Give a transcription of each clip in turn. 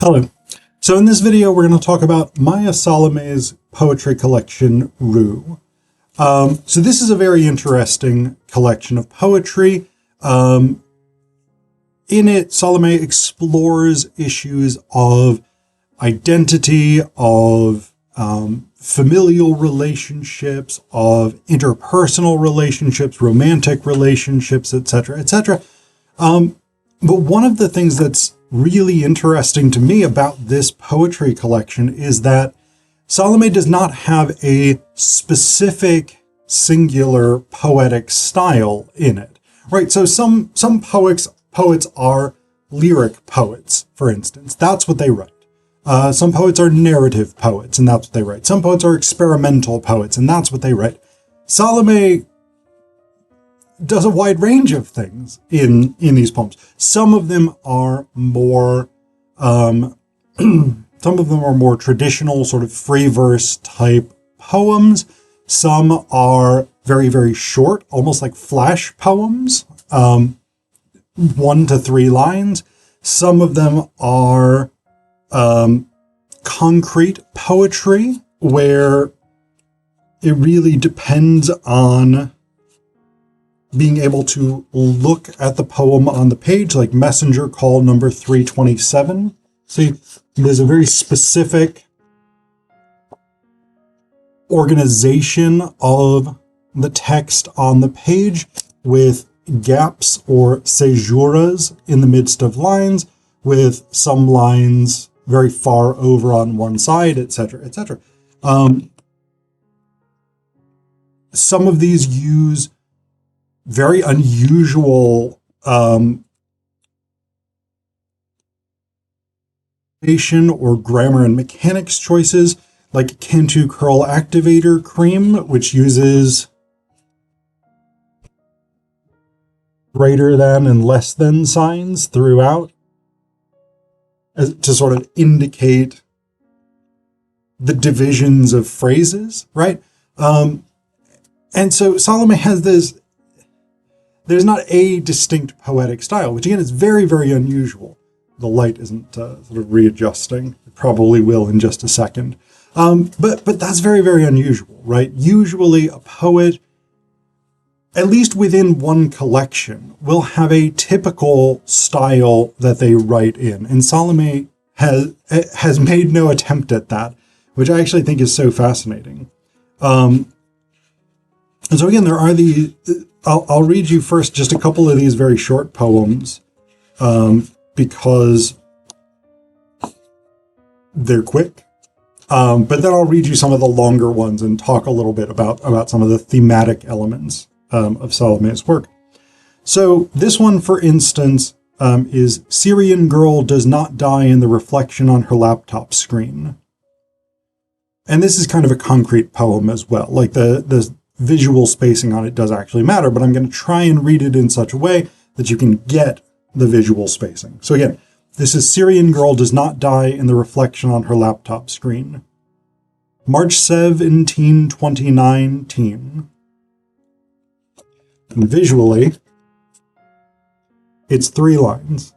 Hello. So in this video, we're going to talk about Maya Salameh's poetry collection, Rooh. So this is a very interesting collection of poetry. In it, Salameh explores issues of identity, of familial relationships, of interpersonal relationships, romantic relationships, etc., etc. But one of the things that's really interesting to me about this poetry collection is that Salameh does not have a specific singular poetic style in it, right? So some poets are lyric poets, for instance. That's what they write. Some poets are narrative poets, and that's what they write. Some poets are experimental poets, and that's what they write. Salameh does a wide range of things in these poems. Some of them are more traditional sort of free verse type poems. Some are very, very short, almost like flash poems, 1 to 3 lines. Some of them are concrete poetry, where it really depends on being able to look at the poem on the page, like Messenger Call number 327. See, there's a very specific organization of the text on the page with gaps or caesuras in the midst of lines, with some lines very far over on one side, etc., etc. Some of these use very unusual or grammar and mechanics choices, like Cantu Curl Activator Cream, which uses greater than and less than signs throughout to sort of indicate the divisions of phrases, right? And so Salameh has this. There's not a distinct poetic style, which again is very, very unusual. The light isn't sort of readjusting. It probably will in just a second. But that's very, very unusual, right? Usually a poet, at least within one collection, will have a typical style that they write in. And Salameh has made no attempt at that, which I actually think is so fascinating. And so again, there are I'll read you first just a couple of these very short poems, because they're quick. But then I'll read you some of the longer ones and talk a little bit about some of the thematic elements of Salameh's work. So this one, for instance, is Syrian Girl Does Not Die in the Reflection on Her Laptop Screen. And this is kind of a concrete poem as well. Like the visual spacing on it does actually matter, but I'm going to try and read it in such a way that you can get the visual spacing. So again, this is Syrian Girl Does Not Die in the Reflection on Her Laptop Screen. March 17, 2019. And visually, it's 3 lines.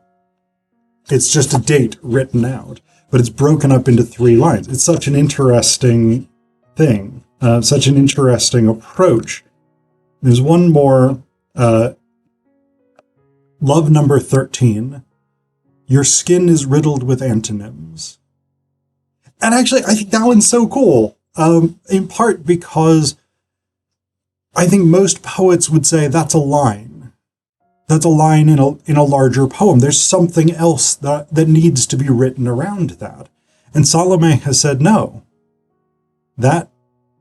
It's just a date written out, but it's broken up into 3 lines. It's such an interesting thing. Such an interesting approach. There's one more, love number 13. Your skin is riddled with antonyms. And actually, I think that one's so cool, in part because I think most poets would say that's a line. That's a line in a larger poem. There's something else that needs to be written around that. And Salameh has said, no, that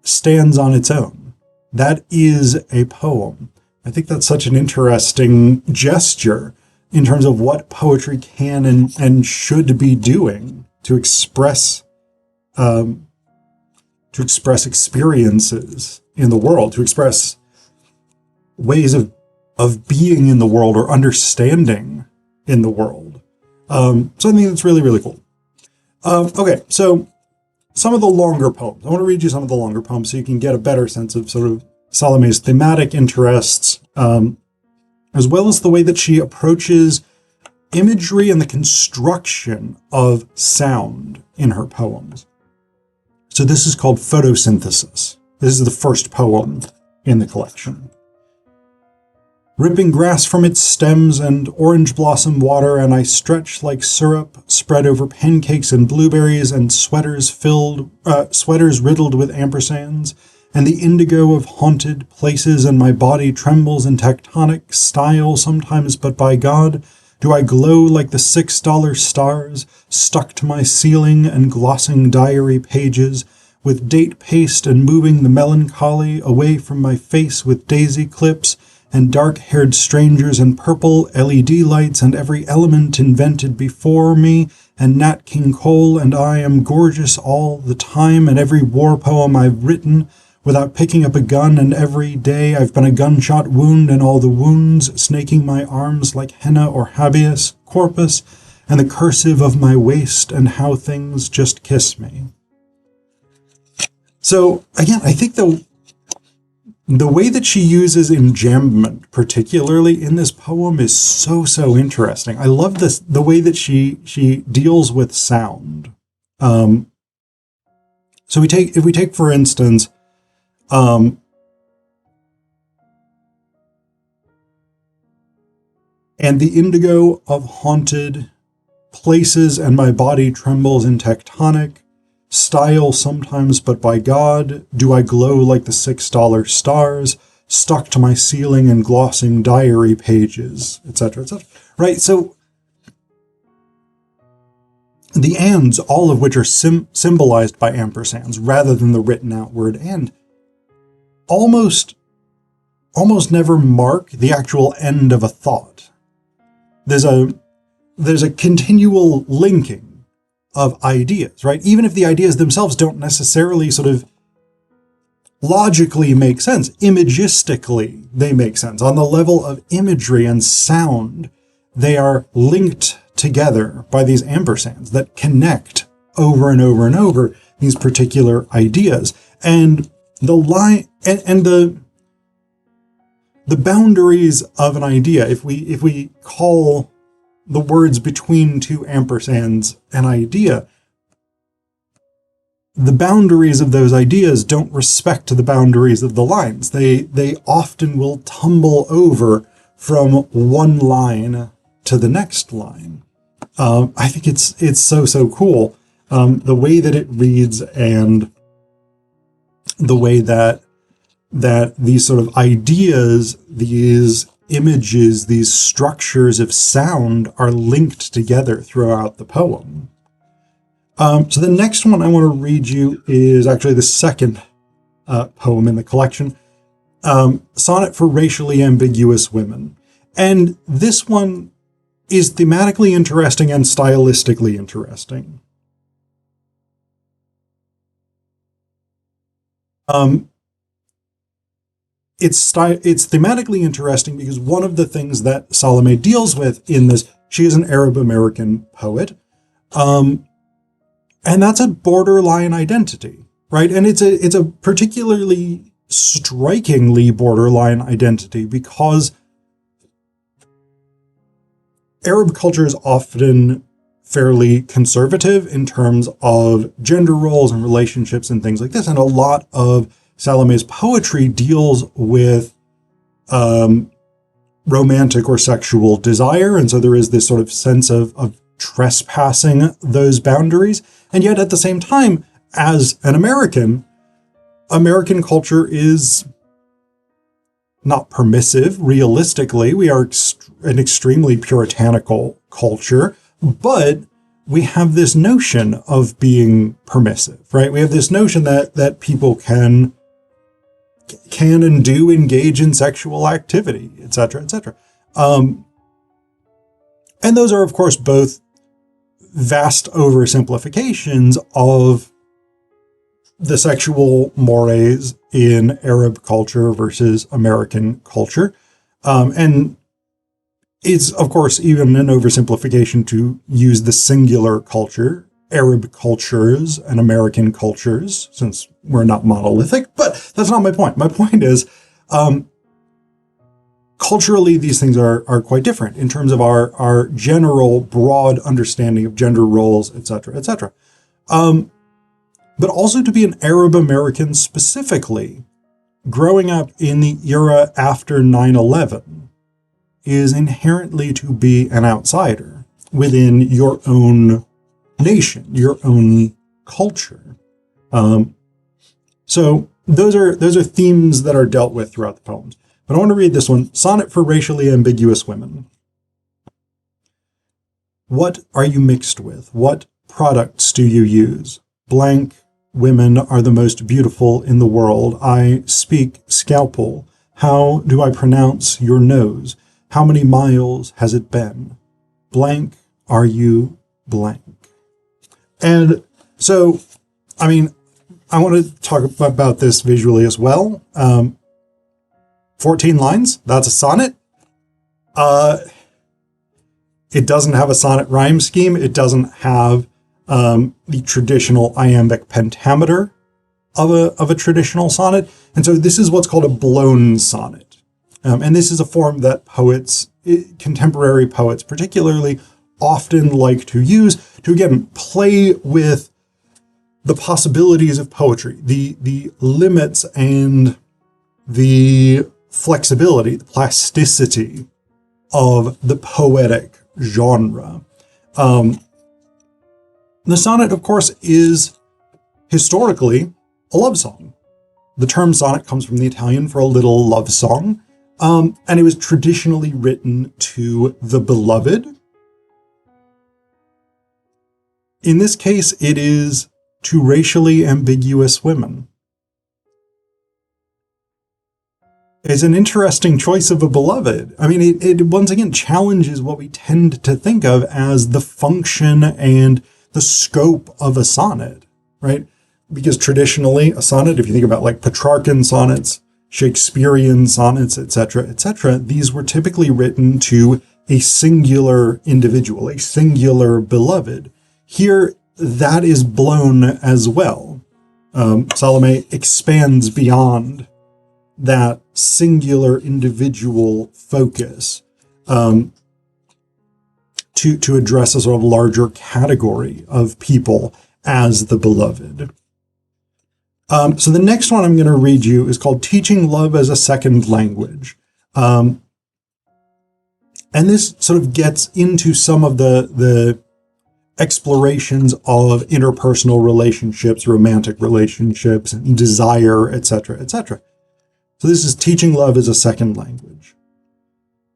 stands on its own. That is a poem. I think that's such an interesting gesture in terms of what poetry can and should be doing to express experiences in the world, to express ways of being in the world or understanding in the world. So I think that's really, really cool. Okay, so some of the longer poems. I want to read you some of the longer poems so you can get a better sense of sort of Salameh's thematic interests, as well as the way that she approaches imagery and the construction of sound in her poems. So this is called Photosynthesis. This is the first poem in the collection. Ripping grass from its stems and orange blossom water, and I stretch like syrup spread over pancakes and blueberries and sweaters riddled with ampersands, and the indigo of haunted places, and my body trembles in tectonic style sometimes, but by God, do I glow like the $6 stars stuck to my ceiling and glossing diary pages, with date paste and moving the melancholy away from my face with daisy clips, and dark-haired strangers and purple LED lights and every element invented before me, and Nat King Cole and I am gorgeous all the time, and every war poem I've written without picking up a gun, and every day I've been a gunshot wound, and all the wounds snaking my arms like henna or habeas corpus, and the cursive of my waist, and how things just kiss me. So, again, I think the way that she uses enjambment, particularly in this poem, is so interesting. I love the way that she deals with sound. So if we take for instance, and the indigo of haunted places, and my body trembles in tectonic style sometimes, but by God, do I glow like the $6 stars stuck to my ceiling and glossing diary pages, etc., etc. Right? So the ands, all of which are symbolized by ampersands rather than the written out word and, almost never mark the actual end of a thought. There's a continual linking of ideas, right? Even if the ideas themselves don't necessarily sort of logically make sense, imagistically they make sense. On the level of imagery and sound, they are linked together by these ampersands that connect over and over and over these particular ideas. And the line and the boundaries of an idea, if we call the words between two ampersands an idea, the boundaries of those ideas don't respect the boundaries of the lines. They often will tumble over from one line to the next line. I think it's so cool, the way that it reads, and the way that these sort of ideas, these images, these structures of sound are linked together throughout the poem. So the next one I want to read you is actually the second poem in the collection, Sonnet for Racially Ambiguous Women. And this one is thematically interesting and stylistically interesting. It's thematically interesting because one of the things that Salameh deals with in this, she is an Arab American poet, and that's a borderline identity, right? And it's a particularly strikingly borderline identity because Arab culture is often fairly conservative in terms of gender roles and relationships and things like this, and a lot of Salameh's poetry deals with romantic or sexual desire, and so there is this sort of sense of trespassing those boundaries. And yet at the same time, as an American culture is not permissive. Realistically, we are an extremely puritanical culture, but we have this notion of being permissive, right? We have this notion that people can and do engage in sexual activity, etc., etc. And those are, of course, both vast oversimplifications of the sexual mores in Arab culture versus American culture. And it's, of course, even an oversimplification to use the singular culture, Arab cultures and American cultures, since we're not monolithic. But that's not my point. My point is, culturally, these things are quite different in terms of our general broad understanding of gender roles, etc., etc. But also to be an Arab American specifically, growing up in the era after 9/11 is inherently to be an outsider within your own nation, your own culture. So those are themes that are dealt with throughout the poems. But I want to read this one, Sonnet for Racially Ambiguous Women. What are you mixed with? What products do you use? Blank women are the most beautiful in the world. I speak scalpel. How do I pronounce your nose? How many miles has it been? Blank are you blank? And so, I mean, I want to talk about this visually as well. 14 lines, that's a sonnet. It doesn't have a sonnet rhyme scheme. It doesn't have the traditional iambic pentameter of a traditional sonnet. And so this is what's called a blown sonnet. And this is a form that poets, contemporary poets particularly, often like to use to, again, play with the possibilities of poetry, the limits and the flexibility, the plasticity of the poetic genre. The sonnet, of course, is historically a love song. The term sonnet comes from the Italian for a little love song, and it was traditionally written to the beloved. In this case, it is to racially ambiguous women. It's an interesting choice of a beloved. I mean, it once again challenges what we tend to think of as the function and the scope of a sonnet, right? Because traditionally, a sonnet, if you think about like Petrarchan sonnets, Shakespearean sonnets, etc., these were typically written to a singular individual, a singular beloved. Here, that is blown as well. Salameh expands beyond that singular individual focus to address a sort of larger category of people as the beloved. So the next one I'm going to read you is called Teaching Love as a Second Language. And this sort of gets into some of the explorations of interpersonal relationships, romantic relationships, and desire, etc., etc. So this is Teaching Love as a Second Language.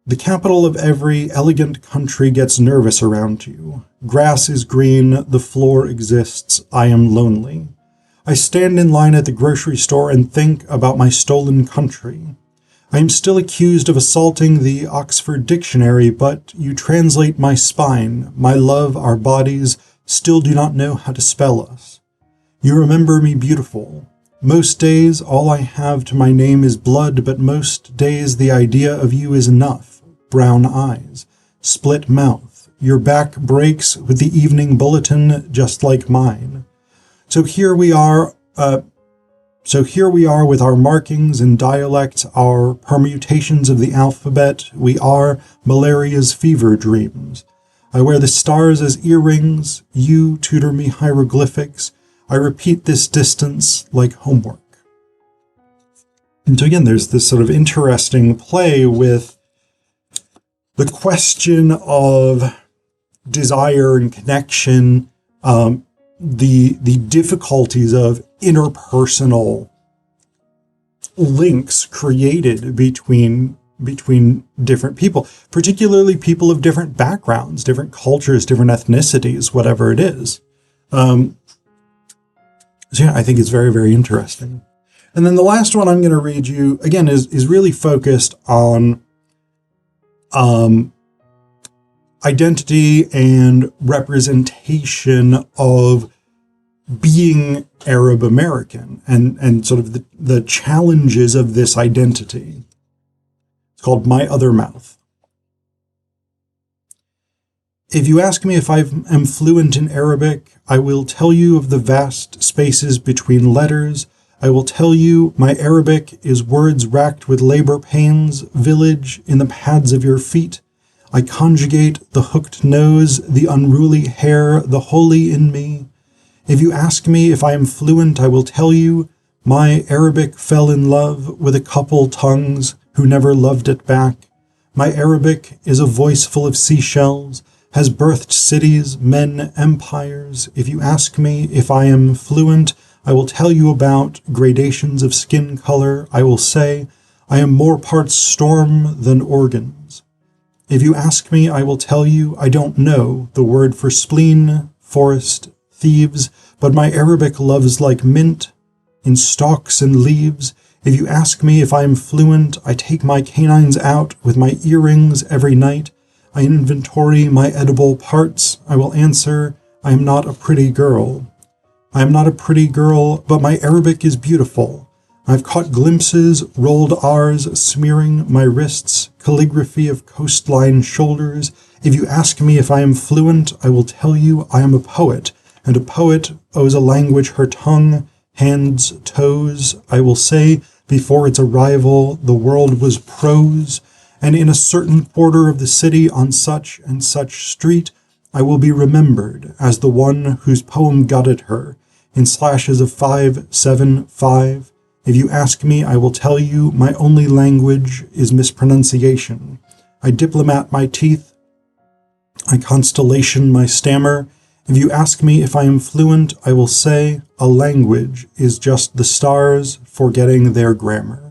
The capital of every elegant country gets nervous around you. Grass is green, the floor exists, I am lonely. I stand in line at the grocery store and think about my stolen country. I am still accused of assaulting the Oxford Dictionary, but you translate my spine, my love, our bodies, still do not know how to spell us. You remember me beautiful. Most days, all I have to my name is blood, but most days the idea of you is enough. Brown eyes, split mouth, your back breaks with the evening bulletin just like mine. So here we are with our markings and dialects, our permutations of the alphabet. We are malaria's fever dreams. I wear the stars as earrings. You tutor me hieroglyphics. I repeat this distance like homework. And so again, there's this sort of interesting play with the question of desire and connection, the difficulties of interpersonal links created between different people, particularly people of different backgrounds, different cultures, different ethnicities, whatever it is. So yeah, I think it's very, very interesting. And then the last one I'm going to read you, again, is really focused on identity and representation of being Arab American and sort of the challenges of this identity. It's called My Other Mouth. If you ask me if I am fluent in Arabic, I will tell you of the vast spaces between letters, I will tell you, my Arabic is words racked with labor pains, village in the pads of your feet. I conjugate the hooked nose, the unruly hair, the holy in me. If you ask me if I am fluent, I will tell you, my Arabic fell in love with a couple tongues who never loved it back. My Arabic is a voice full of seashells, has birthed cities, men, empires. If you ask me if I am fluent, I will tell you about gradations of skin color. I will say, I am more parts storm than organs. If you ask me, I will tell you, I don't know the word for spleen, forest, thieves, but my Arabic loves like mint, in stalks and leaves. If you ask me if I am fluent, I take my canines out with my earrings every night. I inventory my edible parts. I will answer, I am not a pretty girl. I am not a pretty girl, but my Arabic is beautiful. I've caught glimpses, rolled R's smearing my wrists, calligraphy of coastline shoulders. If you ask me if I am fluent, I will tell you I am a poet, and a poet owes a language her tongue, hands, toes. I will say, before its arrival, the world was prose, and in a certain quarter of the city on such and such street, I will be remembered as the one whose poem gutted her, in slashes of 575. If you ask me, I will tell you my only language is mispronunciation. I diplomat my teeth, I constellation my stammer. If you ask me if I am fluent, I will say a language is just the stars forgetting their grammar.